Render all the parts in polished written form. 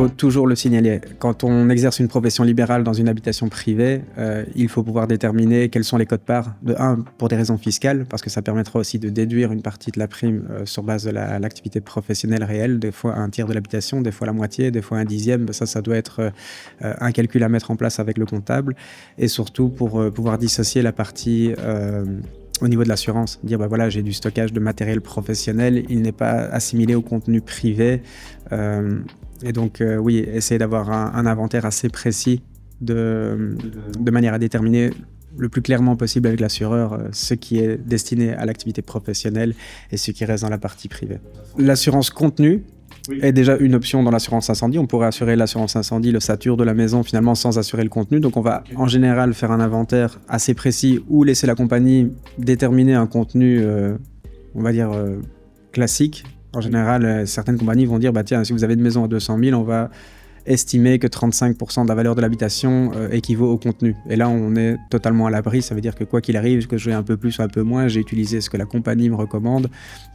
faut toujours le signaler. Quand on exerce une profession libérale dans une habitation privée, il faut pouvoir déterminer quels sont les quotes-parts. De un, pour des raisons fiscales, parce que ça permettra aussi de déduire une partie de la prime sur base de l'activité professionnelle réelle, des fois un tiers de l'habitation, des fois la moitié, des fois un dixième. Ça doit être un calcul à mettre en place avec le comptable. Et surtout pour pouvoir dissocier la partie au niveau de l'assurance, dire bah voilà, j'ai du stockage de matériel professionnel, il n'est pas assimilé au contenu privé. Et donc oui, essayer d'avoir un inventaire assez précis de manière à déterminer le plus clairement possible avec l'assureur ce qui est destiné à l'activité professionnelle et ce qui reste dans la partie privée. L'assurance contenu est déjà une option dans l'assurance incendie. On pourrait assurer l'assurance incendie, l'ossature de la maison finalement sans assurer le contenu. Donc on va en général faire un inventaire assez précis ou laisser la compagnie déterminer un contenu, on va dire, classique. En général, certaines compagnies vont dire, bah tiens, si vous avez une maison à 200 000, on va estimer que 35% de la valeur de l'habitation équivaut au contenu. Et là, on est totalement à l'abri. Ça veut dire que quoi qu'il arrive, que je joue un peu plus ou un peu moins, j'ai utilisé ce que la compagnie me recommande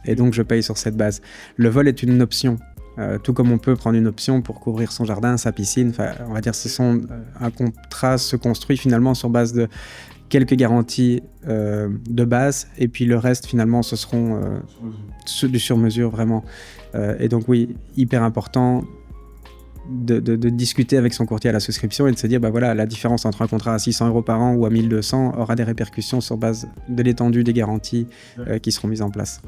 et donc je paye sur cette base. Le vol est une option. Tout comme on peut prendre une option pour couvrir son jardin, sa piscine. On va dire que un contrat se construit finalement sur base de quelques garanties de base et puis le reste finalement ce seront du sur-mesure vraiment. Et donc oui, hyper important de discuter avec son courtier à la souscription et de se dire bah voilà, la différence entre un contrat à 600 € par an ou à 1 200 aura des répercussions sur base de l'étendue des garanties qui seront mises en place.